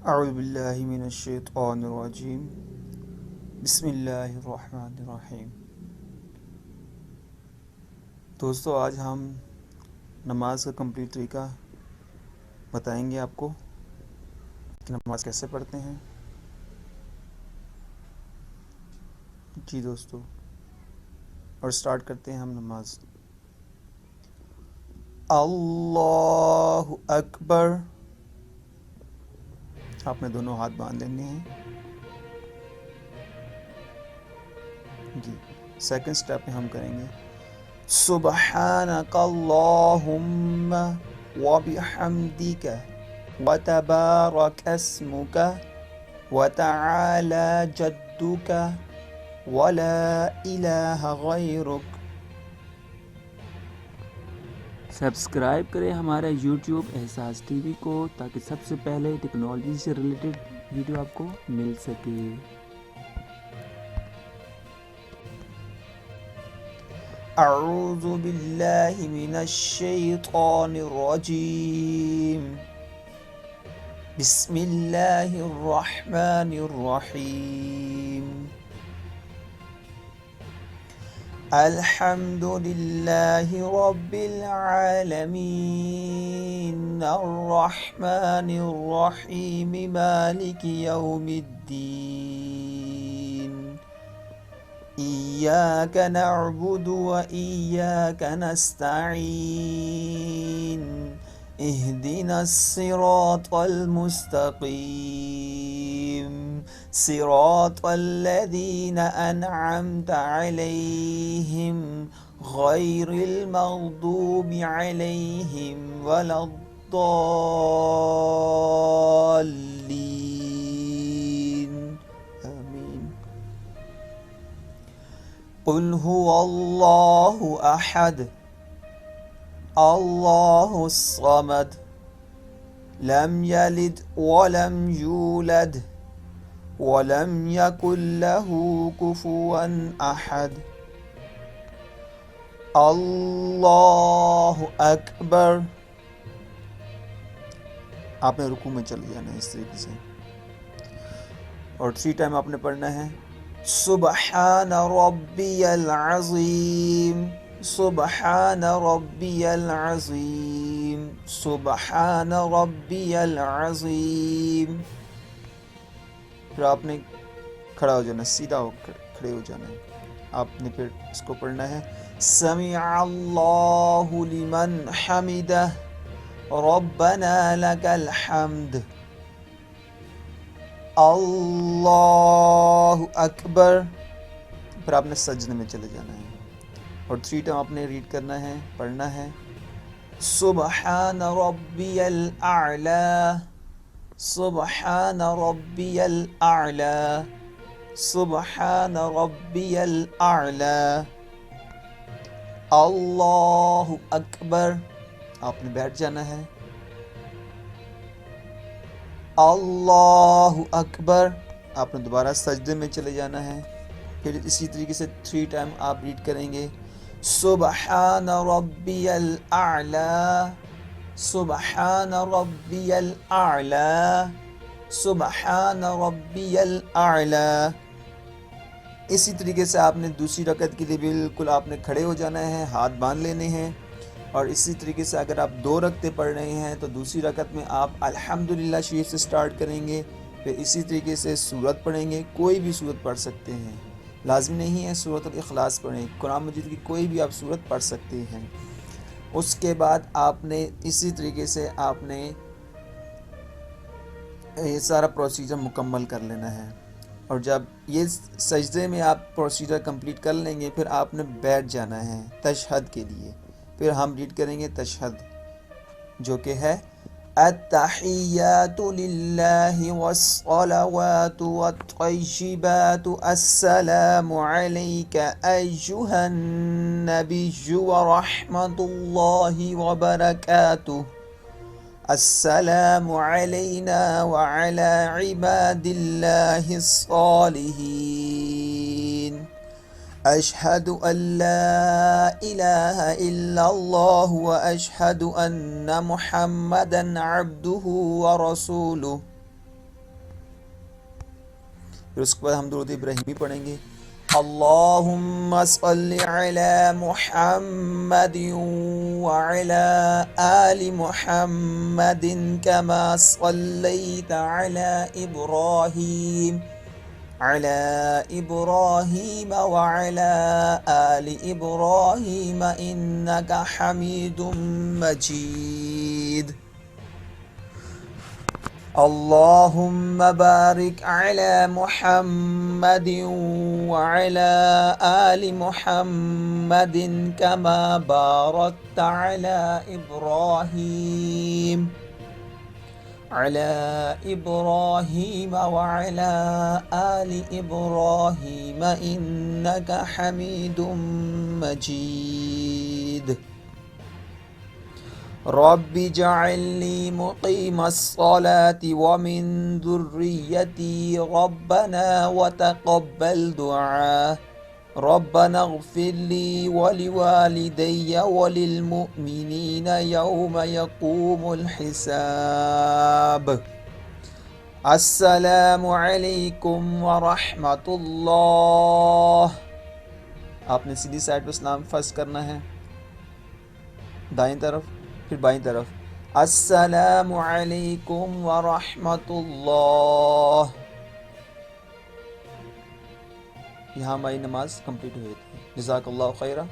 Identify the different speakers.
Speaker 1: अऊज़ु बिल्लाहि मिनश्शैतानिर्रजीम बिस्मिल्लाहिर्रहमानिर्रहीम। दोस्तों, आज हम नमाज का कंप्लीट तरीका बताएंगे आपको कि नमाज कैसे पढ़ते हैं। जी दोस्तों, और स्टार्ट करते हैं हम नमाज। अल्लाहु अकबर। आपने दोनों हाथ बांध लेने हैं। जी, सेकंड स्टेप में हम करेंगे सुब्हानकल्लाहुम्मा व बिहम्दिका व तबारक अस्मुका व तआला जद्दुका व ला इलाहा गैरुक।
Speaker 2: सब्सक्राइब करें हमारे YouTube एहसास टीवी को ताकि सबसे पहले टेक्नोलॉजी से रिलेटेड वीडियो आपको मिल सके।
Speaker 1: अऊज़ु बिल्लाहि मिनश्शैतानिर्रजीम बिस्मिल्लाहिर्रहमानिर्रहीम। अल्हम्दुलिल्लाहि रब्बिल आलमीन अर्रहमानिर्रहीम मालिकि यौमिद्दीन। इय्याका नअबुदु व इय्याका नस्तईन। इहदिनस सिरातल मुस्तकीम सिरातल लज़ीना अनअमता अलैहिम गैरिल मग़दूबि अलैहिम वलद्दाल्लीन। आमीन। क़ुल हुवल्लाहु अहद अल्लाहुस समद लम यलिद वलम यूलद वलम यकुल लहू कुफुवन अहद। अल्लाहु अकबर। आपने रुकू में चले जाना है इस तरीके से, और 3 टाइम आपने पढ़ना है सुब्हान रब्बियल अज़ीम सुब्हान रब्बियल अज़ीम सुब्हान रब्बियल अज़ीम। फिर आपने खड़ा हो जाना, सीधा हो खड़े हो जाना है। आपने फिर इसको पढ़ना है समीअल्लाहु लिमन हमिदह रब्बना लकल हम्द। अल्लाहु अकबर। फिर आपने सजदे में चले जाना है, और 3 टाइम आपने रीड करना है, पढ़ना है सुब्हान रब्बियल आला सुब्हान रब्बियल आला सुब्हान रब्बियल आला। अल्लाहु अकबर। आपने बैठ जाना है। अल्लाहु अकबर। आपने दोबारा सजदे में चले जाना है। फिर इसी तरीके से 3 टाइम आप रीड करेंगे सुब्हान रब्बियल आला सुब्हान रब्बियल आला सुब्हान रब्बियल आला। इसी तरीके से आपने दूसरी रकत के लिए बिल्कुल आपने खड़े हो जाना है, हाथ बांध लेने हैं। और इसी तरीके से अगर आप 2 रकतें पढ़ रहे हैं तो दूसरी रकत में आप अल्हम्दुलिल्लाह शरीफ से स्टार्ट करेंगे। फिर इसी तरीके से सूरत पढ़ेंगे, कोई भी सूरत पढ़ सकते हैं, लाज़मी नहीं है सूरतुल इखलास पढ़ें, कुरान मजीद की कोई भी आप सूरत पढ़ सकते हैं। उसके बाद आपने इसी तरीके से आपने ये सारा प्रोसीजर मुकम्मल कर लेना है। और जब ये सजदे में आप प्रोसीजर कंप्लीट कर लेंगे, फिर आपने बैठ जाना है तशहद के लिए। फिर हम रीड करेंगे तशहद, जो कि है अत्तहियातु लिल्लाहि वस्सलावातु वत्तय्यिबातु अस्सलामु अलैका अय्युहन नबिय्यु व रहमतुल्लाहि व बरकातुहु। अस्सलामु अलैना व अला इबादिल्लाहिस सालिहीन। अशहदु अल्ला इलाहा इल्लल्लाहु व अशहदु अन्ना मुहम्मदन अब्दुहु व रसूलुहु। फिर उसके बाद हम दुरूद इब्राहिमी पढ़ेंगे। अल्लाहुम्मा सल्लि अला मुहम्मदिन व अला आलि मुहम्मदिन कमा सल्लैता अला इब्राहीम व अला आलि इब्राहीम इन्नका हमीदुम मजीद। अल्लाहुम्मा बारिक अला मुहम्मदिन व अला आलि मुहम्मदिन कमा बारकता अला इब्राहीम व अला आलि इब्राहीम इन्नका हमीदुम मजीद। रब्बि जअल्नी मुक़ीमस्सलाति व मिन ज़ुर्रिय्यती रब्बना व तक़ब्बल दुआ। रब्बना इग़फ़िरली व लिवालिदैया व लिलमुअ्मिनीना यौम यक़ूमुल हिसाब। अस्सलामु अलैकुम व रहमतुल्लाह। आपने सीधी साइड पर सलाम फर्स्ट करना है, दाईं तरफ फिर बाईं तरफ। अस्सलामु अलैकुम व रहमतुल्लाह। यहाँ हमारी नमाज कंप्लीट हुई थी। जज़ाकल्लाहु खैरा।